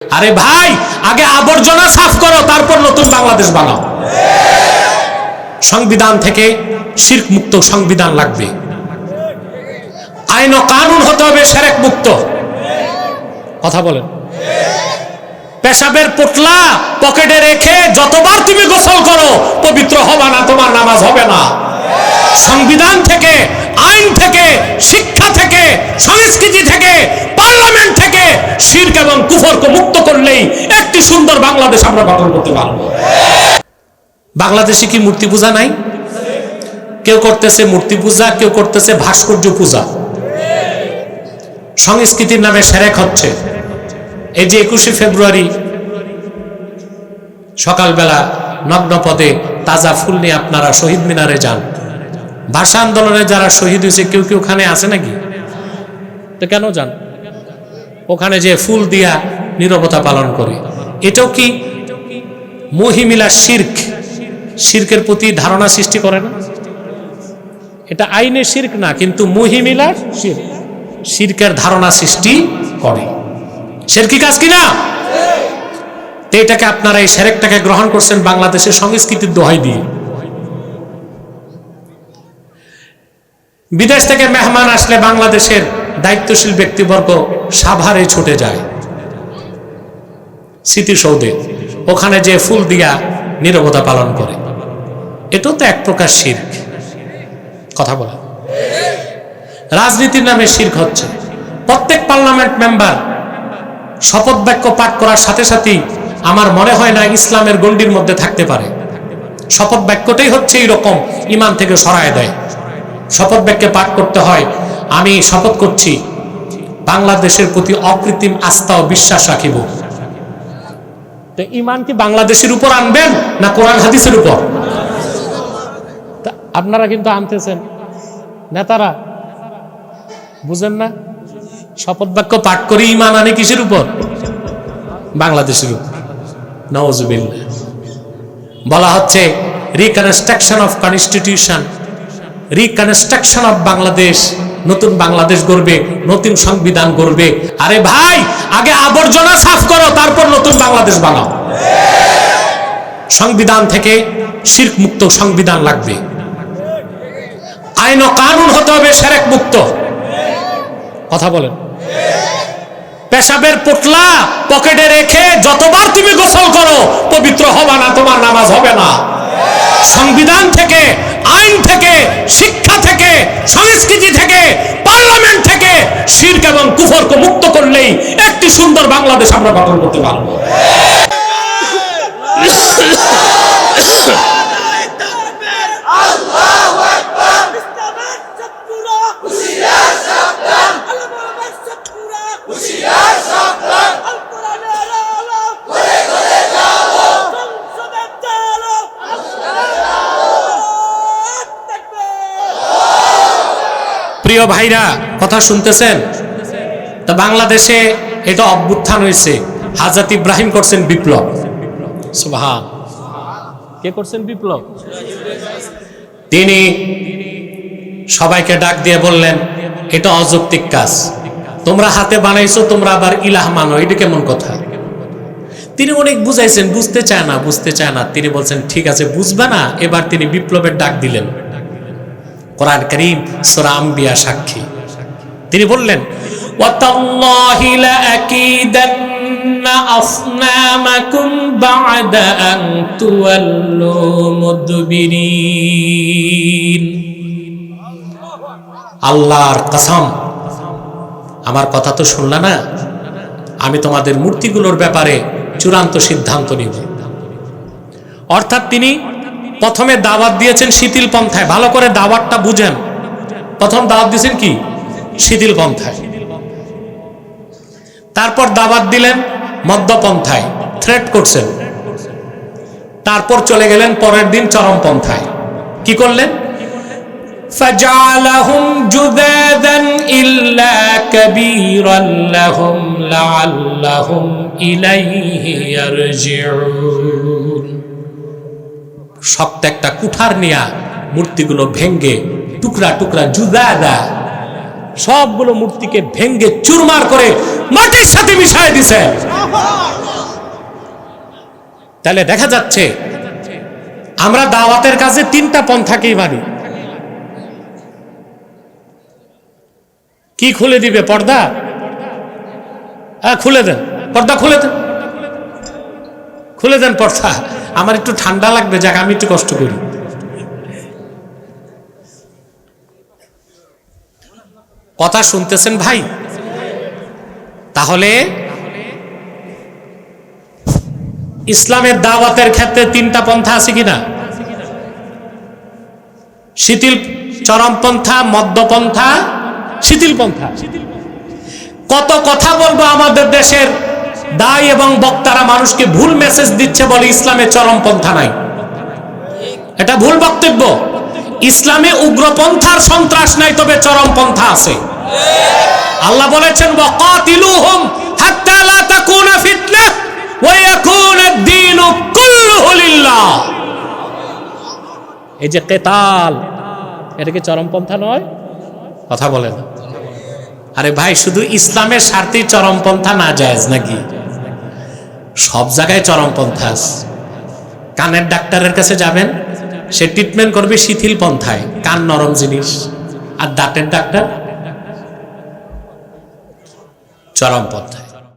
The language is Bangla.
আরে ভাই, আগে আবর্জনা সাফ করো, তারপর নতুন বাংলাদেশ বানাও। সংবিধান থেকে শিরক মুক্ত সংবিধান লাগবে। আইন ও কানুন হতে হবে শিরক মুক্ত। কথা বলেন। পেশাবের পোটলা পকেটে রেখে যতবার তুমি গোসল করো পবিত্র হবে না, তোমার নামাজ হবে না। সংবিধান থেকে, আইন থেকে, শিক্ষা থেকে, সংস্কৃতি থেকে, পার্লামেন্ট থেকে শিরক এবং কুফরকে মুক্ত করলেই একটি সুন্দর বাংলাদেশ আমরা গঠন করতে পারবো। বাংলাদেশে কি মূর্তি পূজা নাই? কেউ করতেছে মূর্তি পূজা, কেউ করতেছে ভাস্কর্য পূজা। সংস্কৃতির নামে শিরক হচ্ছে। এই যে 21শে ফেব্রুয়ারি সকালবেলা নগ্ন পদে তাজা ফুল নিয়ে আপনারা শহীদ মিনারে যান। ভাষা আন্দোলনে যারা শহীদ হয়েছে কেউ কেউ ওখানে আছে নাকি? তো কেন যান? ওখানে যে ফুল দিয়া নীরবতা পালন করে, এটাও কি মহিমিলা শিরক? শিরকের প্রতি ধারণা সৃষ্টি করে না? এটা আইনের শিরক না, কিন্তু মহিমিলার শিরক, শিরকের ধারণা সৃষ্টি করে। শিরকি কাজ কিনা? তো এটাকে আপনারা এই শিরকটাকে গ্রহণ করছেন বাংলাদেশের সংস্কৃতির দোহাই দিয়ে। বিদেশ থেকে মেহমান আসলে বাংলাদেশের দায়িত্বশীল ব্যক্তিবর্গ সাভারে ছুটে যায়, স্মৃতিসৌধে, ওখানে যে ফুল দিয়া নীরবতা পালন করে। এটাও তো এক প্রকার শিরক। কথা বলে। রাজনীতির নামে শিরক হচ্ছে। প্রত্যেক পার্লামেন্ট মেম্বার শপথ বাক্য পাঠ করার সাথে সাথেই আমার মনে হয় না ইসলামের গণ্ডির মধ্যে থাকতে পারে। শপথ বাক্যটাই হচ্ছে এইরকম, ঈমান থেকে সরায় দেয়। শপথ বাক্যে পাঠ করতে হয়, আমি শপথ করছি বাংলাদেশের প্রতি অকৃত্রিম আস্থা ও বিশ্বাস রাখিব। তো ঈমান কি বাংলাদেশের উপর আনবেন না কোরআন হাদিসের উপর? আপনারা কিন্তু আনতেছেন, নেতারা বুঝেন না? শপথ বাক্য পাঠ করে ঈমান আনে কিসের উপর? বাংলাদেশের উপর। নাউজুবিল্লাহ। বলা হচ্ছে reconstruction of constitution, reconstruction of Bangladesh, নতুন বাংলাদেশ গড়বে, নতুন সংবিধান গড়বে। আরে ভাই, আগে আবর্জনা সাফ করো, তারপর নতুন বাংলাদেশ বানাও। সংবিধান থেকে শিরক মুক্ত সংবিধান লাগবে। আইন ও কানুন হতে হবে শিরক মুক্ত। কথা বলেন। পেশাবের পোটলা পকেটে রেখে যতবার তুমি গোসল করো পবিত্র হবে না, তোমার নামাজ হবে না। সংবিধান থেকে, আইন থেকে, শিক্ষা থেকে, সংস্কৃতি থেকে, পার্লামেন্ট থেকে শিরক এবং কুফরকে মুক্ত করলেই একটি সুন্দর বাংলাদেশ আমরা গঠন করতে পারবো। প্রিয় ভাইরা, কথা শুনতেছেন? তা বাংলাদেশে এটা অভ্যুত্থান হয়েছে, হাজরত ইব্রাহিম করছেন বিপ্লব। সুবহান। কে করছেন বিপ্লব? তিনি সবাইকে ডাক দিয়ে বললেন, এটা অযৌক্তিক কাজ, তোমরা হাতে বানাইছো, তোমরা আবার ইলাহ মানো, এটা কেমন কথা? তিনি অনেক বুঝাইছেন, বুঝতে চায় না, বুঝতে চায় না। তিনি বলছেন ঠিক আছে, বুঝবে না। এবার তিনি বিপ্লবের ডাক দিলেন। কোরআন কারীম সূরা আম্বিয়া সাক্ষী। তিনি বললেন, ওয়াতাল্লাহি লাআকিদান্না আসনামাকুম বা'দা আন তুওয়াল্লু মুদবিরিন। আল্লাহর কসম, আমার কথা তো শুনলা না, আমি তোমাদের মূর্তিগুলোর ব্যাপারে চূড়ান্ত সিদ্ধান্ত নিব। অর্থাৎ তিনি প্রথমে দাওয়াত দিয়েছেন শিথিল পন্থায়। ভালো করে দাওয়াতটা বুঝেন। প্রথম দাওয়াত দিয়েছেন কি? শিথিল পন্থায়। তারপর দাওয়াত দিলেন মধ্যপন্থায়, থ্রেট করছেন। তারপর চলে গেলেন পরের দিন চরম পন্থায়। কি করলেন? فَجَعَلَهُمْ جُذَاذًا إِلَّا كَبِيرًا لَهُمْ لَعَلَّهُمْ إِلَيْهِ يَرْجِعُونَ। শক্ত একটা কুঠার নিয়া মূর্তিগুলো ভেঙ্গে টুকরা টুকরা, জুদাদা, সবগুলো মূর্তিকে ভেঙ্গে চুরমার করে মাটির সাথে মিশায় দিছে। তাহলে দেখা যাচ্ছে আমরা দাওয়াতের কাজে তিনটা পন্থাকেই মানি। কি খুলে দিবে? পর্দা? হ্যাঁ, খুলে দেন পর্দা, খুলে দেন, খুলে দেন পর্দা। আমার একটু ঠান্ডা লাগবে, যাক আমি একটু কষ্ট করি। কথা শুনতেছেন ভাই? তাহলে ইসলামের দাওয়াতের ক্ষেত্রে তিনটা পন্থা আছে কিনা? শিথিল চরমপন্থা, মধ্যপন্থা, শিথিল পন্থা। কত কথা বলবো, আমাদের দেশের দায় এবং বক্তারা মানুষকে ভুল মেসেজ দিচ্ছে, বলে ইসলামে চরমপন্থা নাই। এটা ভুল বক্তব্য। ইসলামে উগ্রপন্থার সন্ত্রাস নাই, তবে চরমপন্থা আছে। আল্লাহ বলেছেন ওয়াকাতিলুহুম হাত্তা লা তাকুনা ফিতনাহ ওয়া ইয়াকুনা আদ-দীনু কুল্লুহু লিল্লাহ। এই যে কিতাল, এটা কি চরমপন্থা নয়? কথা বলেন। আরে ভাই, শুধু ইসলামের স্বার্থেই চরমপন্থা না জায়েজ নাকি? সব জায়গায় চরমপন্থা আছে। কানের ডাক্তারের কাছে যাবেন, সে ট্রিটমেন্ট করবে শিথিল পন্থায়, কান নরম জিনিস। আর দাঁতের ডাক্তার চরমপন্থায়।